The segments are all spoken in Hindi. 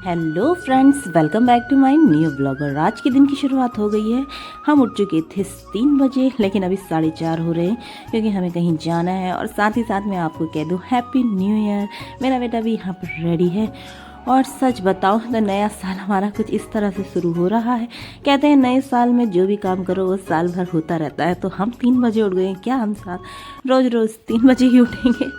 Hello friends, welcome back to my new blogger. आज के दिन की शुरुआत हो गई है। हम उठ चुके थे 3 बजे, लेकिन अभी 4:30 हो रहे हैं क्योंकि हमें कहीं जाना है। और साथ ही साथ मैं आपको कह दूं हैप्पी न्यू ईयर। मेरा बेटा भी यहाँ पर रेडी है। और सच बताओ तो नया साल हमारा कुछ इस तरह से शुरू हो रहा है। कहते हैं नए साल में जो भी काम करो वो साल भर होता रहता है। तो हम 3 बजे उठ गए हैं। क्या हम साथ रोज़ 3 बजे ही उठेंगे?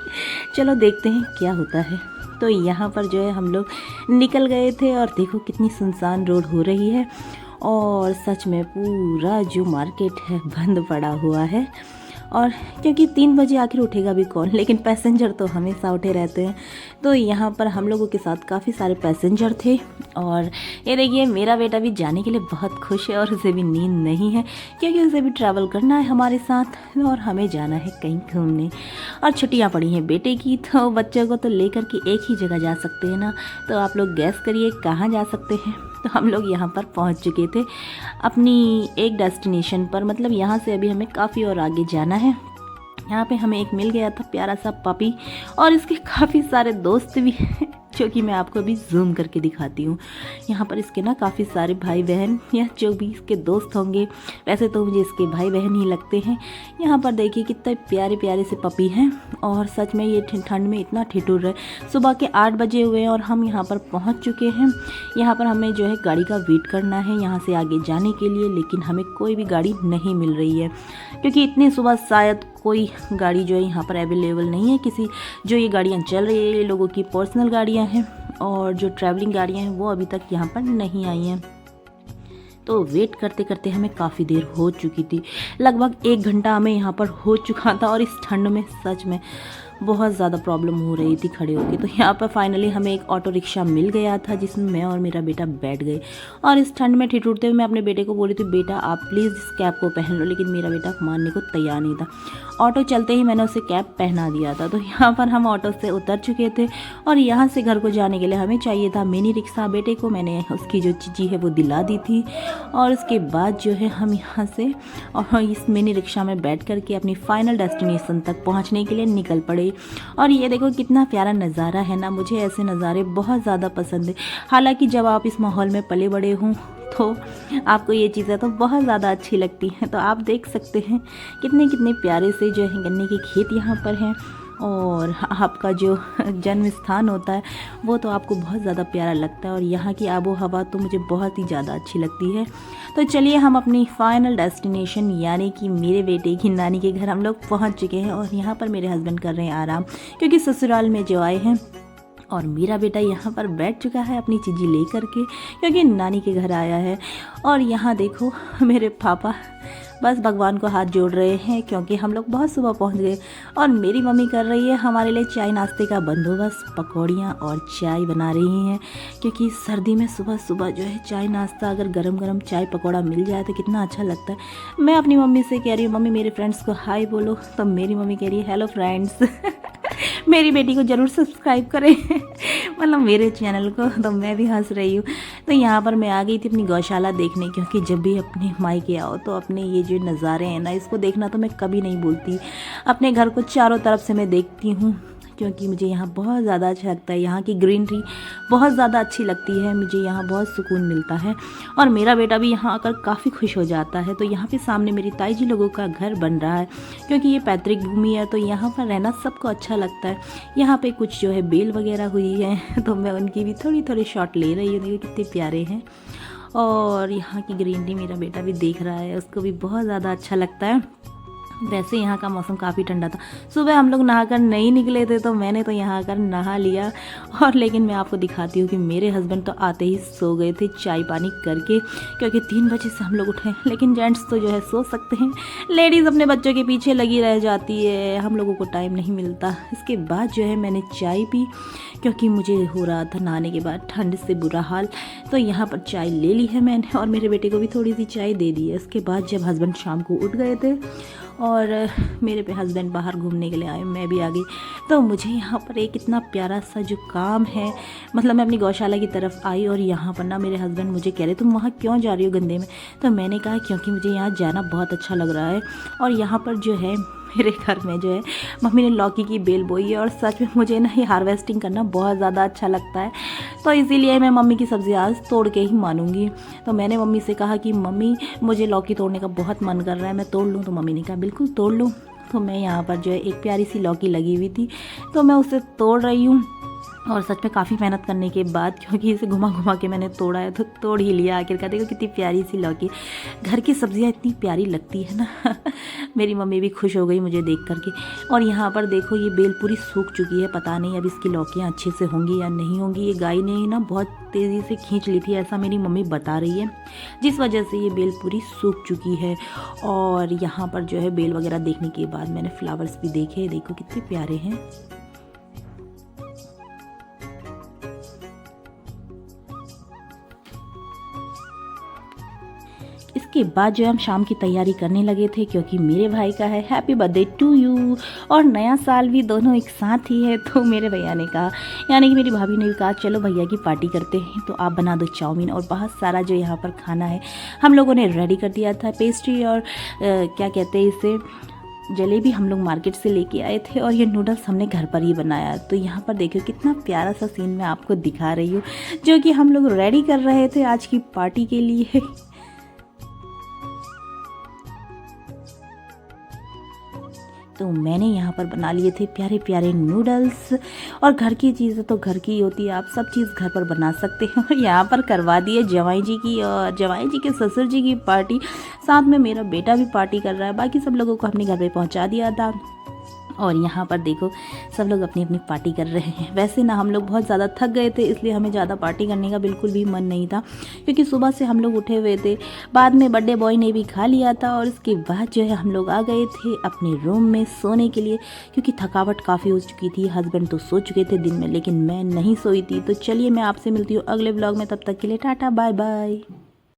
चलो देखते हैं क्या होता है। तो यहाँ पर जो है हम लोग निकल गए थे और देखो कितनी सुनसान रोड हो रही है। और सच में पूरा जो मार्केट है बंद पड़ा हुआ है। और क्योंकि 3 बजे आखिर उठेगा भी कौन, लेकिन पैसेंजर तो हमेशा उठे रहते हैं। तो यहाँ पर हम लोगों के साथ काफ़ी सारे पैसेंजर थे। और ये देखिए मेरा बेटा भी जाने के लिए बहुत खुश है और उसे भी नींद नहीं है क्योंकि उसे भी ट्रैवल करना है हमारे साथ और हमें जाना है कहीं घूमने। और छुट्टियाँ पड़ी हैं बेटे की, तो बच्चों को तो लेकर के एक ही जगह जा सकते हैं ना। तो आप लोग गैस करिए कहाँ जा सकते हैं। तो हम लोग यहाँ पर पहुँच चुके थे अपनी एक डेस्टिनेशन पर। मतलब यहाँ से अभी हमें काफ़ी और आगे जाना है। यहाँ पे हमें एक मिल गया था प्यारा सा पपी और इसके काफ़ी सारे दोस्त भी हैं जो कि मैं आपको अभी जूम करके दिखाती हूँ। यहाँ पर इसके ना काफ़ी सारे भाई बहन या जो भी इसके दोस्त होंगे, वैसे तो मुझे इसके भाई बहन ही लगते हैं। यहाँ पर देखिए कितने प्यारे प्यारे से पपी हैं। और सच में ये ठंड में इतना ठिठुर रहे। सुबह के 8 बजे हुए हैं और हम यहाँ पर पहुँच चुके हैं। यहाँ पर हमें जो है गाड़ी का वेट करना है यहाँ से आगे जाने के लिए, लेकिन हमें कोई भी गाड़ी नहीं मिल रही है क्योंकि इतनी सुबह शायद कोई गाड़ी जो है यहाँ पर अवेलेबल नहीं है। किसी जो ये गाड़ियाँ चल रही है ये लोगों की पर्सनल गाड़ियाँ हैं और जो ट्रैवलिंग गाड़ियाँ हैं वो अभी तक यहाँ पर नहीं आई हैं। तो वेट करते करते हमें काफ़ी देर हो चुकी थी। लगभग 1 घंटा हमें यहाँ पर हो चुका था और इस ठंड में सच में बहुत ज़्यादा प्रॉब्लम हो रही थी खड़े होके। तो यहाँ पर फाइनली हमें एक ऑटो रिक्शा मिल गया था जिसमें मैं और मेरा बेटा बैठ गए। और इस ठंड में ठिठुरते हुए मैं अपने बेटे को बोली थी बेटा आप प्लीज़ इस कैप को पहन लो, लेकिन मेरा बेटा मानने को तैयार नहीं था। ऑटो चलते ही मैंने उसे कैप पहना दिया था। तो यहाँ पर हम ऑटो से उतर चुके थे और यहाँ से घर को जाने के लिए हमें चाहिए था मिनी रिक्शा। बेटे को मैंने उसकी जो चीज़ी है वो दिला दी थी। और उसके बाद जो है हम यहाँ से और इस मिनी रिक्शा में बैठ करके अपनी फाइनल डेस्टिनेशन तक पहुँचने के लिए निकल पड़े। और ये देखो कितना प्यारा नज़ारा है ना। मुझे ऐसे नज़ारे बहुत ज़्यादा पसंद है। हालांकि जब आप इस माहौल में पले बड़े हों तो आपको ये चीज़ें तो बहुत ज़्यादा अच्छी लगती हैं। तो आप देख सकते हैं कितने कितने प्यारे से जो है गन्ने के खेत यहाँ पर हैं। और आपका जो जन्म स्थान होता है वो तो आपको बहुत ज़्यादा प्यारा लगता है। और यहाँ की आबो हवा तो मुझे बहुत ही ज़्यादा अच्छी लगती है। तो चलिए हम अपनी फाइनल डेस्टिनेशन यानी कि मेरे बेटे की नानी के घर हम लोग पहुँच चुके हैं। और यहाँ पर मेरे हस्बैंड कर रहे हैं आराम क्योंकि ससुराल में जो आए हैं। और मेरा बेटा यहाँ पर बैठ चुका है अपनी चीज़ी ले करके क्योंकि नानी के घर आया है। और यहाँ देखो मेरे पापा बस भगवान को हाथ जोड़ रहे हैं क्योंकि हम लोग बहुत सुबह पहुँच गए। और मेरी मम्मी कर रही है हमारे लिए चाय नाश्ते का बंदोबस्त। पकौड़ियाँ और चाय बना रही हैं क्योंकि सर्दी में सुबह सुबह जो है चाय नाश्ता अगर गरम गरम चाय पकौड़ा मिल जाए तो कितना अच्छा लगता है। मैं अपनी मम्मी से कह रही हूँ मम्मी मेरे फ्रेंड्स को हाय बोलो, तो मेरी मम्मी कह रही है हेलो फ्रेंड्स मेरी बेटी को ज़रूर सब्सक्राइब करें मतलब मेरे चैनल को। तो मैं भी हंस रही हूँ। तो यहाँ पर मैं आ गई थी अपनी गौशाला देखने क्योंकि जब भी अपने मायके आओ तो अपने ये जो नज़ारे हैं ना इसको देखना तो मैं कभी नहीं भूलती। अपने घर को चारों तरफ से मैं देखती हूँ क्योंकि मुझे यहाँ बहुत ज़्यादा अच्छा लगता है। यहाँ की ग्रीनरी बहुत ज़्यादा अच्छी लगती है। मुझे यहाँ बहुत सुकून मिलता है और मेरा बेटा भी यहाँ आकर काफ़ी खुश हो जाता है। तो यहाँ पे सामने मेरी ताई जी लोगों का घर बन रहा है क्योंकि ये पैतृक भूमि है तो यहाँ पर रहना सबको अच्छा लगता है। यहाँ पे कुछ जो है बेल वगैरह हुई है तो मैं उनकी भी थोड़ी थोड़ी शॉट ले रही हूँ। देखिए कितने प्यारे हैं। और यहाँ की ग्रीनरी मेरा बेटा भी देख रहा है, उसको भी बहुत ज़्यादा अच्छा लगता है। वैसे यहाँ का मौसम काफ़ी ठंडा था। सुबह हम लोग नहाकर नहीं निकले थे तो मैंने तो यहाँ आकर नहा लिया। और लेकिन मैं आपको दिखाती हूँ कि मेरे हस्बैंड तो आते ही सो गए थे चाय पानी करके क्योंकि 3 बजे से हम लोग उठे। लेकिन जेंट्स तो जो है सो सकते हैं, लेडीज़ अपने बच्चों के पीछे लगी रह जाती है, हम लोगों को टाइम नहीं मिलता। इसके बाद जो है मैंने चाय पी क्योंकि मुझे हो रहा था नहाने के बाद ठंड से बुरा हाल। तो यहाँ पर चाय ले ली है मैंने और मेरे बेटे को भी थोड़ी सी चाय दे दी है। इसके बाद जब हस्बैंड शाम को उठ गए थे और मेरे पे हस्बैंड बाहर घूमने के लिए आए, मैं भी आ गई। तो मुझे यहाँ पर एक इतना प्यारा सा जो काम है, मतलब मैं अपनी गौशाला की तरफ आई और यहाँ पर ना मेरे हस्बैंड मुझे कह रहे तुम वहाँ क्यों जा रही हो गंदे में। तो मैंने कहा क्योंकि मुझे यहाँ जाना बहुत अच्छा लग रहा है और यहाँ पर जो है मेरे घर में जो है मम्मी ने लौकी की बेल बोई है और सच में मुझे ना ये हार्वेस्टिंग करना बहुत ज़्यादा अच्छा लगता है, तो इसीलिए मैं मम्मी की सब्ज़ी आज तोड़ के ही मानूंगी। तो मैंने मम्मी से कहा कि मम्मी मुझे लौकी तोड़ने का बहुत मन कर रहा है, मैं तोड़ लूँ? तो मम्मी ने कहा बिल्कुल तोड़ लूँ। तो मैं यहाँ पर जो है एक प्यारी सी लौकी लगी हुई थी तो मैं उसे तोड़ रही हूँ, और सच में काफ़ी मेहनत करने के बाद, क्योंकि इसे घुमा घुमा के मैंने तोड़ा है तो तोड़ ही लिया आखिरकार। देखो कितनी प्यारी सी लौकी, घर की सब्जियां इतनी प्यारी लगती है ना। मेरी मम्मी भी खुश हो गई मुझे देख करके। और यहाँ पर देखो ये बेल पूरी सूख चुकी है, पता नहीं अब इसकी लौकियाँ अच्छे से होंगी या नहीं होंगी। ये गाय ने ना बहुत तेज़ी से खींच ली थी, ऐसा मेरी मम्मी बता रही है, जिस वजह से ये बेल पूरी सूख चुकी है। और यहाँ पर जो है बेल वगैरह देखने के बाद मैंने फ्लावर्स भी देखे, देखो कितने प्यारे हैं। इसके बाद जो है हम शाम की तैयारी करने लगे थे, क्योंकि मेरे भाई का है हैप्पी बर्थडे टू यू, और नया साल भी दोनों एक साथ ही है। तो मेरे भैया ने कहा, यानी कि मेरी भाभी ने भी कहा चलो भैया की पार्टी करते हैं, तो आप बना दो चाउमीन। और बहुत सारा जो यहाँ पर खाना है हम लोगों ने रेडी कर दिया था। पेस्ट्री और क्या कहते हैं इसे, जलेबी हम लोग मार्केट से लेके आए थे, और ये नूडल्स हमने घर पर ही बनाया। तो यहाँ पर देखिए कितना प्यारा सा सीन मैं आपको दिखा रही हूँ, जो कि हम लोग रेडी कर रहे थे आज की पार्टी के लिए। तो मैंने यहाँ पर बना लिए थे प्यारे प्यारे नूडल्स, और घर की चीज़ें तो घर की होती है, आप सब चीज़ घर पर बना सकते हैं। और यहाँ पर करवा दिए जवाई जी की और जवाई जी के ससुर जी की पार्टी, साथ में मेरा बेटा भी पार्टी कर रहा है। बाकी सब लोगों को अपने घर पे पहुँचा दिया था। और यहाँ पर देखो सब लोग अपनी अपनी पार्टी कर रहे हैं। वैसे ना हम लोग बहुत ज़्यादा थक गए थे, इसलिए हमें ज़्यादा पार्टी करने का बिल्कुल भी मन नहीं था, क्योंकि सुबह से हम लोग उठे हुए थे। बाद में बर्थडे बॉय ने भी खा लिया था, और उसके बाद जो है हम लोग आ गए थे अपने रूम में सोने के लिए, क्योंकि थकावट काफ़ी हो चुकी थी। हस्बैंड तो सो चुके थे दिन में, लेकिन मैं नहीं सोई थी। तो चलिए मैं आपसे मिलती हूँ अगले ब्लॉग में, तब तक के लिए टाटा बाय बाय।